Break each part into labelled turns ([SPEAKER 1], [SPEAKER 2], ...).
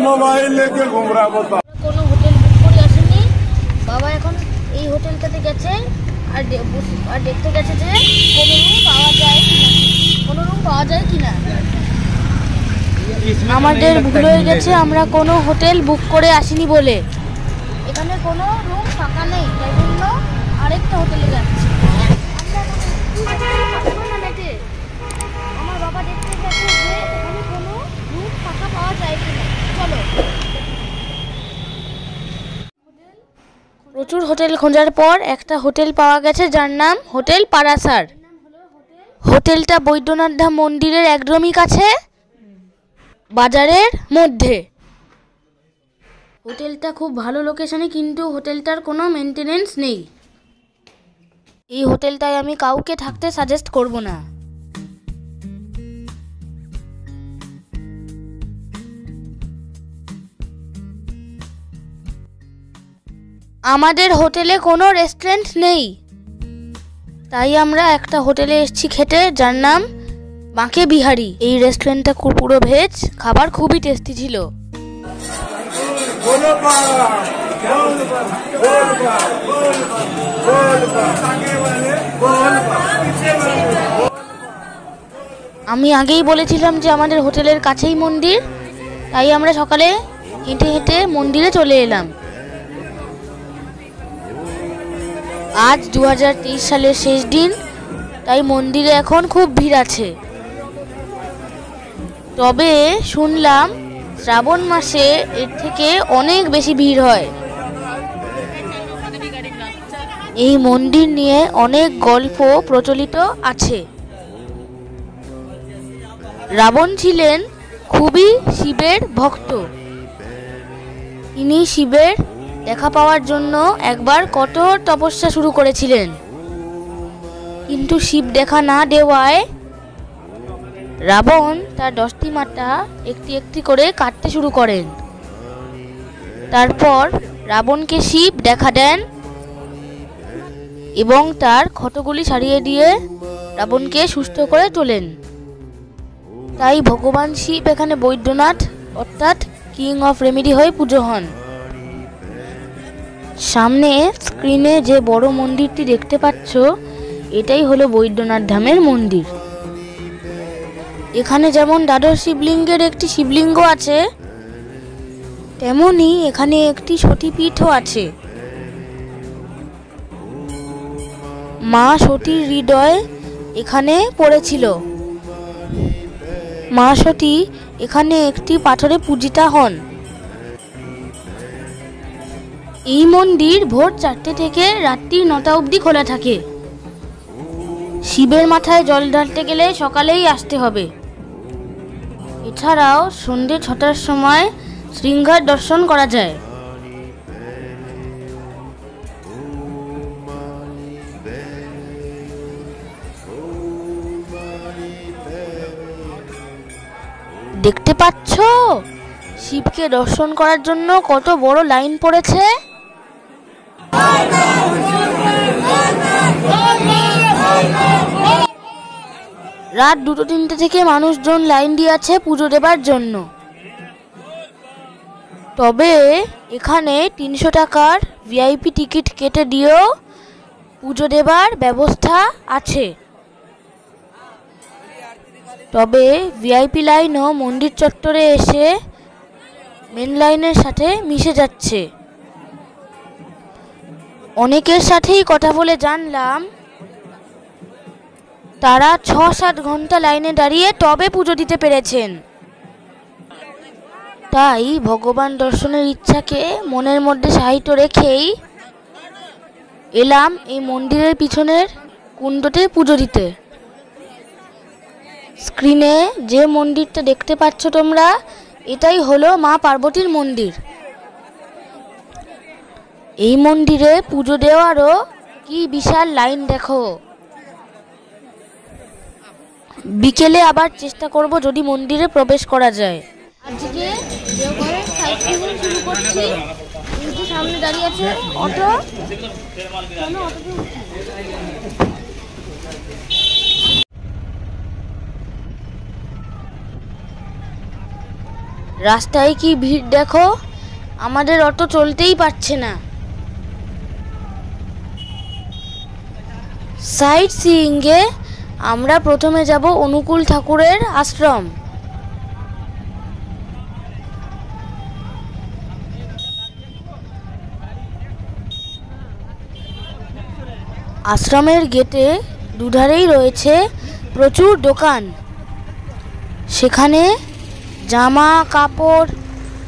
[SPEAKER 1] Mobile लेके घूम रहा बता।
[SPEAKER 2] কোনো হোটেল বুক করে আসেনি বাবা, এখন এই হোটেলটাতে গেছে আর দেখতে গেছে যে কোনো রুম পাওয়া যায় কিনা। আমাদের ভুল হয়ে গেছে, আমরা কোনো হোটেল বুক করে আসিনি বলে এখানে কোনো রুম ফাঁকা নেই, তাই জন্য আরেকটা হোটেলে যাচ্ছি। আমার বাবা দেখতে গেছে যে এখানে কোনো রুম ফাঁকা পাওয়া যায় কিনা। চলো। প্রচুর হোটেল খোঁজার পর একটা হোটেল পাওয়া গেছে যার নাম হোটেল পারাসার। হোটেলটা বৈদ্যনাথ ধাম মন্দিরের একদমই কাছে, বাজারের মধ্যে। হোটেলটা খুব ভালো লোকেশনে, কিন্তু হোটেলটার কোনো মেনটেনেন্স নেই। এই হোটেলটায় আমি কাউকে থাকতে সাজেস্ট করব না। আমাদের হোটেলে কোনো রেস্টুরেন্ট নেই, তাই আমরা একটা হোটেলে এসেছি খেতে যার নাম বাঁকে বিহারি। এই রেস্টুরেন্টটা পুরো ভেজ, খাবার খুবই টেস্টি ছিল। আমি আগেই বলেছিলাম যে আমাদের হোটেলের কাছেই মন্দির, তাই আমরা সকালে হেঁটে হেঁটে মন্দিরে চলে এলাম। আজ 2023 সালের শেষ দিন, তাই মন্দিরে এখন খুব ভিড় আছে। তবে শুনলাম শ্রাবণ মাসে এর থেকে অনেক বেশি ভিড় হয়। এই মন্দির নিয়ে অনেক গল্প প্রচলিত আছে। রাবণ ছিলেন খুবই শিবের ভক্ত। তিনি শিবের দেখা পাওয়ার জন্য একবার কঠোর তপস্যা শুরু করেছিলেন, কিন্তু শিব দেখা না দেওয়ায় রাবণ তার 10টি মাথা একটি একটি করে কাটতে শুরু করেন। তারপর রাবণকে শিব দেখা দেন এবং তার ক্ষতগুলি সারিয়ে দিয়ে রাবণকে সুস্থ করে তোলেন। তাই ভগবান শিব এখানে বৈদ্যনাথ অর্থাৎ কিং অফ রেমেডি হয়ে পুজো হন। সামনে স্ক্রিনে যে বড় মন্দিরটি দেখতে পাচ্ছ, এটাই হলো বৈদ্যনাথ ধামের মন্দির। এখানে যেমন দ্বাদশ শিবলিঙ্গের একটি শিবলিঙ্গ আছে, তেমনি এখানে একটি সতীপীঠও আছে। মা সতীর হৃদয় এখানে পড়েছিল। মা সতী এখানে একটি পাথরে পূজিতা হন। এই মন্দির ভোর 4টে থেকে রাত্রি 9টা অবধি খোলা থাকে। শিবের মাথায় জল ঢালতে গেলে সকালেই আসতে হবে। এছাড়াও সন্ধ্যে 6টার সময় শৃঙ্গার দর্শন করা যায়। দেখতে পাচ্ছ শিবকে দর্শন করার জন্য কত বড় লাইন পড়েছে। রাত 2-3টে থেকে মানুষজন লাইন দিয়ে আছে পুজো দেবার জন্য। তবে এখানে 300 টাকার ভিআইপি টিকিট কেটে দিয়েও পুজো দেবার ব্যবস্থা আছে। তবে ভিআইপি লাইনও মন্দির চত্বরে এসে মেন লাইনের সাথে মিশে যাচ্ছে। অনেকের সাথেই কথা বলে জানলাম তারা 6-7 ঘন্টা লাইনে দাঁড়িয়ে তবে পুজো দিতে পেরেছেন। তাই ভগবান দর্শনের ইচ্ছাকে মনের মধ্যে সাহিত্য রেখেই এলাম এই মন্দিরের পিছনের কুণ্ডতে পুজো দিতে। স্ক্রিনে যে মন্দিরটা দেখতে পাচ্ছ তোমরা, এটাই হলো মা পার্বতীর মন্দির। এই মন্দিরে পুজো দেওয়ারও কি বিশাল লাইন দেখো। বিকেলে আবার চেষ্টা করব যদি মন্দিরে প্রবেশ করা যায়। আজকে দেওঘরের সাইক্লিং শুরু করছি। কিন্তু সামনে দাঁড়িয়ে আছে অটো। রাস্তায় কি ভিড় দেখো, আমাদের অটো চলতেই পারছে না। সাইট সিইংয়ে আমরা প্রথমে যাব অনুকূল ঠাকুরের আশ্রম। আশ্রমের গেটে দুধারেই রয়েছে প্রচুর দোকান। সেখানে জামা কাপড়,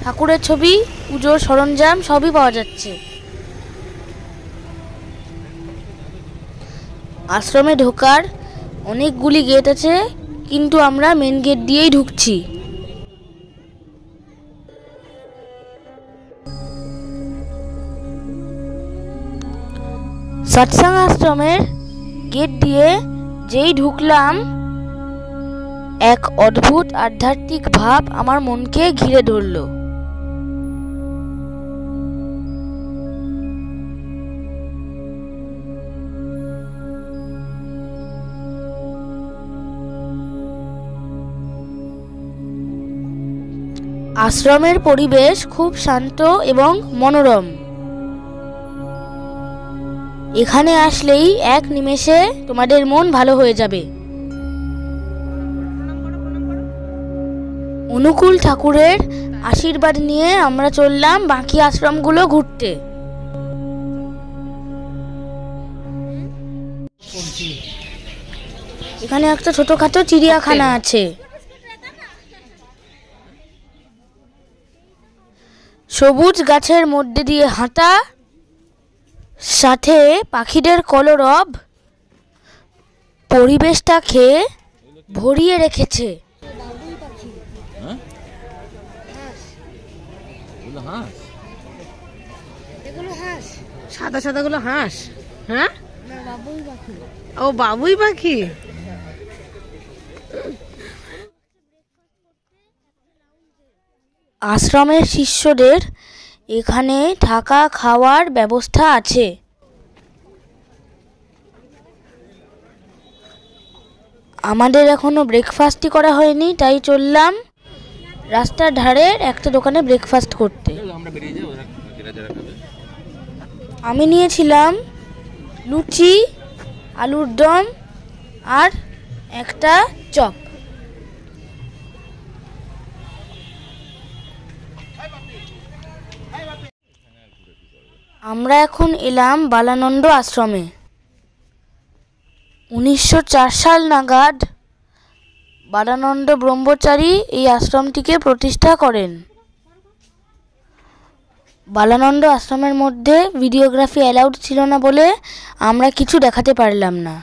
[SPEAKER 2] ঠাকুরের ছবি, পুজোর সরঞ্জাম সবই পাওয়া যাচ্ছে। আশ্রমে ঢোকার অনেকগুলি গেট আছে, কিন্তু আমরা মেন গেট দিয়েই ঢুকছি। সৎসাং আশ্রমের গেট দিয়ে যেই ঢুকলাম, এক অদ্ভুত আধ্যাত্মিক ভাব আমার মনকে ঘিরে ধরল। আশ্রমের পরিবেশ খুব শান্ত এবং মনোরম। এখানে আসলেই এক নিমেষে তোমাদের মন ভালো হয়ে যাবে। অনুকূল ঠাকুরের আশীর্বাদ নিয়ে আমরা চললাম বাকি আশ্রমগুলো ঘুরতে। এখানে একটা ছোটখাটো চিড়িয়াখানা আছে। সবুজ গাছের মধ্যে দিয়ে হাঁটা, সাথে পাখিদের কলরব পরিবেশটাকে ভরিয়ে রেখেছে।
[SPEAKER 3] সাদা সাদা গুলো হাঁস? হ্যাঁ, ও বাবুই পাখি।
[SPEAKER 2] আশ্রমের শিষ্যদের এখানে থাকা খাওয়ার ব্যবস্থা আছে। আমাদের এখনো ব্রেকফাস্টই করা হয়নি, তাই চললাম রাস্তার ধারের একটা দোকানে ব্রেকফাস্ট করতে। আমি নিয়েছিলাম লুচি, আলুর দম আর একটা চপ। আমরা এখন এলাম বালানন্দ আশ্রমে। 1904 সাল নাগাদ বালানন্দ ব্রহ্মচারী এই আশ্রমটিকে প্রতিষ্ঠা করেন। বালানন্দ আশ্রমের মধ্যে ভিডিওগ্রাফি অ্যালাউড ছিল না বলে আমরা কিছু দেখাতে পারলাম না।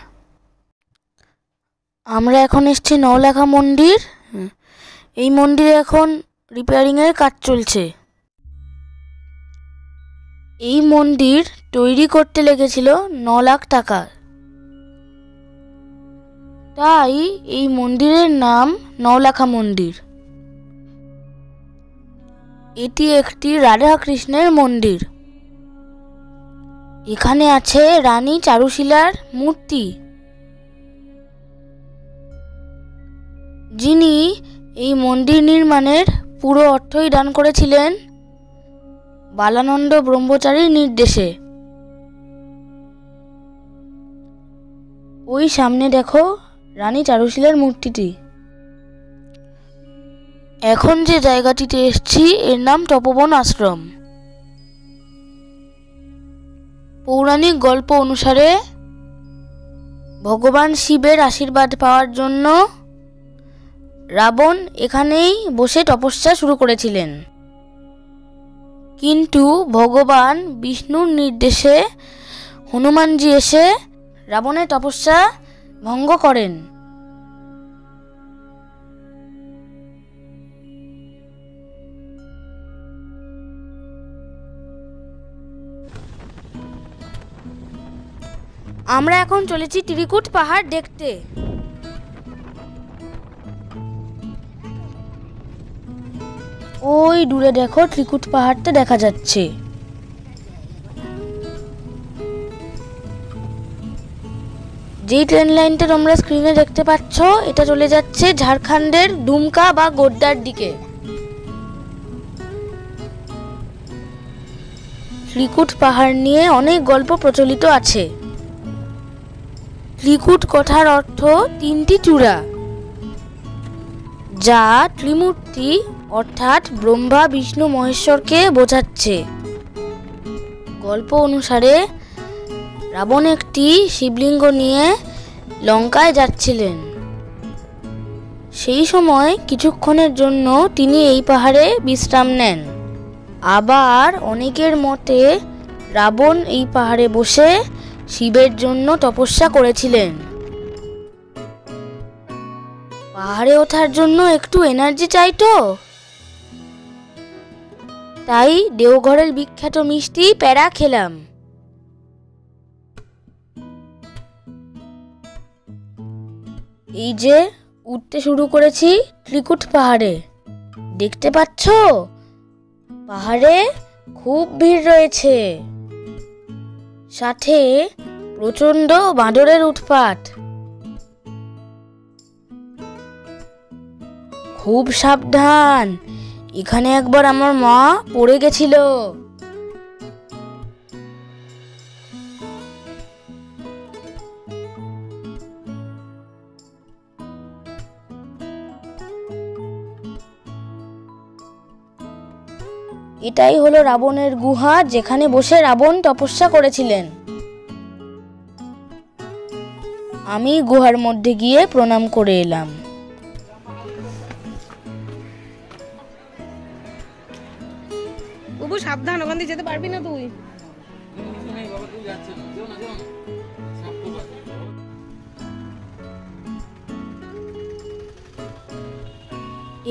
[SPEAKER 2] আমরা এখন এসেছি নওলাখা মন্দির। এই মন্দিরে এখন রিপেয়ারিংয়ের কাজ চলছে। এই মন্দির তৈরি করতে লেগেছিল 9 লাখ টাকা। তাই এই মন্দিরের নাম নওলাখা মন্দির। এটি একটি রাধা কৃষ্ণের মন্দির। এখানে আছে রানী চারুশীলার মূর্তি, যিনি এই মন্দির নির্মাণের পুরো অর্থই দান করেছিলেন বালানন্দ ব্রহ্মচারীর নির্দেশে। ওই সামনে দেখো রানী চারুশীলার মূর্তিটি। এখন যে জায়গাটিতে এসেছি এর নাম তপোবন আশ্রম। পৌরাণিক গল্প অনুসারে ভগবান শিবের আশীর্বাদ পাওয়ার জন্য রাবণ এখানেই বসে তপস্যা শুরু করেছিলেন, কিন্তু ভগবান বিষ্ণুর নির্দেশে হনুমানজি এসে রাবণের তপস্যা ভঙ্গ করেন। আমরা এখন চলেছি ত্রিকুট পাহাড় দেখতে। ওই দূরে দেখো ত্রিকুট পাহাড়টা দেখা যাচ্ছে। যেই ট্রেন লাইনটা তোমরা স্ক্রিনে দেখতে পাচ্ছ, এটা চলে যাচ্ছে ঝাড়খণ্ডের দুমকা বা গোড্ডার দিকে। ত্রিকুট পাহাড় নিয়ে অনেক গল্প প্রচলিত আছে। ত্রিকুট কথার অর্থ তিনটি চূড়া, যা ত্রিমূর্তি অর্থাৎ ব্রহ্মা বিষ্ণু মহেশ্বরকে বোঝাচ্ছে। গল্প অনুসারে রাবণ একটি শিবলিঙ্গ নিয়ে লঙ্কায় যাচ্ছিলেন। সেই সময় কিছুক্ষণের জন্য তিনি এই পাহাড়ে বিশ্রাম নেন। আবার অনেকের মতে রাবণ এই পাহাড়ে বসে শিবের জন্য তপস্যা করেছিলেন। পাহাড়ে ওঠার জন্য একটু এনার্জি চাই তো, তাই দেওঘরের বিখ্যাত মিষ্টি প্যারা খেলাম। এই যে উঠতে শুরু করেছি ত্রিকুট পাহাড়ে। দেখতে পাচ্ছ পাহাড়ে খুব ভিড় রয়েছে, সাথে প্রচন্ড বাঁদরের উৎপাত। খুব সাবধান, এখানে একবার আমার মা পড়ে গেছিল। এটাই হলো রাবণের গুহা, যেখানে বসে রাবণ তপস্যা করেছিলেন। আমি গুহার মধ্যে গিয়ে প্রণাম করে এলাম।
[SPEAKER 3] বাবু সাবধান, ওখান দিয়ে যেতে পারবি না তুই।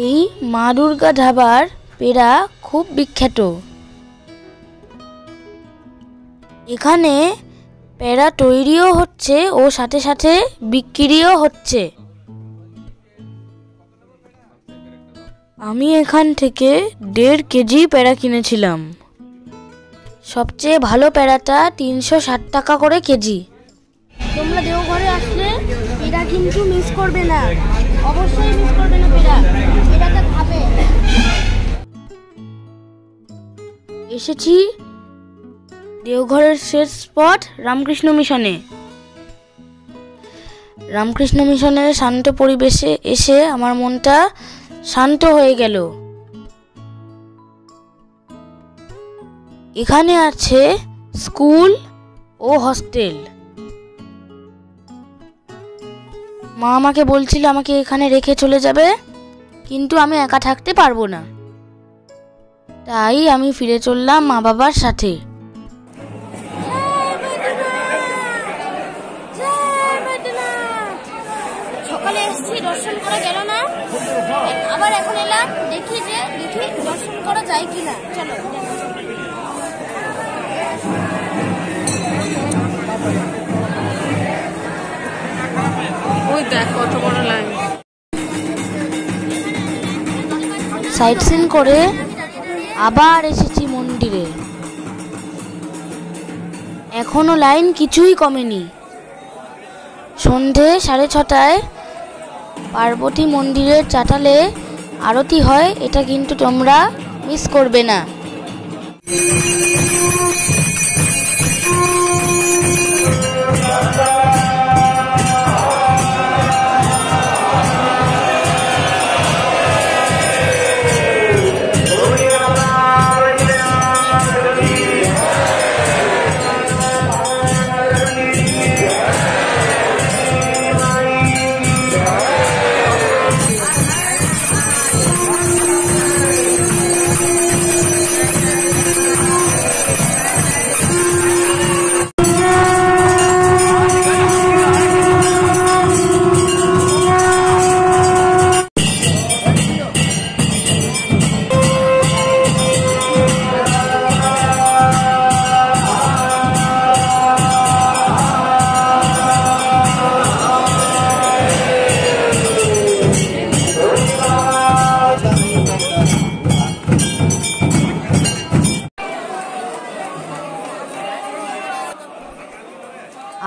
[SPEAKER 2] এই মা দুর্গা ধাবার পেড়া খুব বিখ্যাত। এখানে পেড়া তৈরিও হচ্ছে ও সাথে সাথে বিক্রিও হচ্ছে। আমি এখান থেকে 1.5 কেজি পেড়া কিনেছিলাম। সবচেয়ে ভালো পেড়াটা 360 টাকা করে কেজি। তোমরা দেওঘরে আসলে পেড়া কিন্তু মিস করবে না, অবশ্যই মিস করবে না। পেড়াটা খাবে। এসেছি দেওঘরের শেষ স্পট রামকৃষ্ণ মিশনে। রামকৃষ্ণ মিশনের শান্ত পরিবেশে এসে আমার মনটা শান্ত হয়ে গেল। এখানে আছে স্কুল ও হস্টেল। মা আমাকে বলছিল আমাকে এখানে রেখে চলে যাবে, কিন্তু আমি একা থাকতে পারবো না, তাই আমি ফিরে চললাম মা বাবার সাথে। সকালে এসেছি, দর্শন করা গেল না, আবার এখন এলাম, দেখি দর্শন করা যায় কিনা। চলো।
[SPEAKER 3] ওই দেখ কত বড় লাইন।
[SPEAKER 2] সাইট সিন করে আবার এসেছি মন্দিরে। এখনো লাইন কিছুই কমেনি। সন্ধে 6:30টায় পার্বতী মন্দিরের চাতালে আরতি হয়, এটা কিন্তু তোমরা মিস করবে না।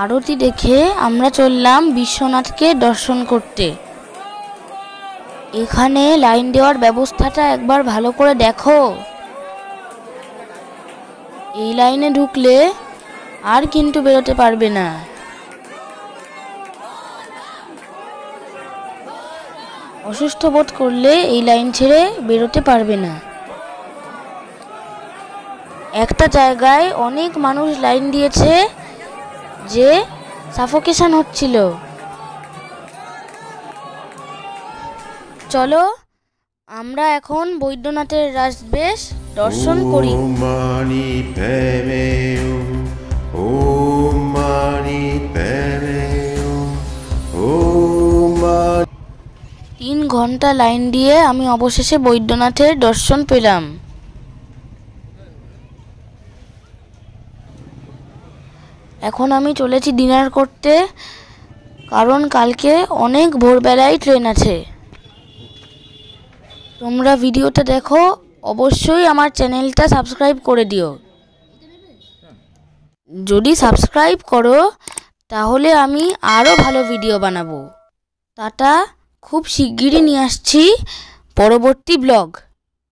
[SPEAKER 2] আরতি দেখে আমরা চললাম বিশ্বনাথকে দর্শন করতে। এখানে লাইন দেওয়ার ব্যবস্থাটা একবার ভালো করে দেখো। এই লাইনে ঢুকলে আর কিন্তু বেরোতে পারবে না। অসুস্থ বোধ করলে এই লাইন ছেড়ে বেরোতে পারবে না। একটা জায়গায় অনেক মানুষ লাইন দিয়েছে যে সাফোকেশন হচ্ছিল। চলো আমরা এখন বৈদ্যনাথের রাজবেশ দর্শন করি। 3 ঘন্টা লাইন দিয়ে আমি অবশেষে বৈদ্যনাথের দর্শন পেলাম। এখন আমি চলেছি ডিনার করতে, কারণ কালকে অনেক ভোরবেলায় ট্রেন আছে। তোমরা ভিডিওটা দেখো, অবশ্যই আমার চ্যানেলটা সাবস্ক্রাইব করে দিও। যদি সাবস্ক্রাইব করো তাহলে আমি আরও ভালো ভিডিও বানাবো। টাটা, খুব শিগগিরই নিয়ে আসছি পরবর্তী ব্লগ।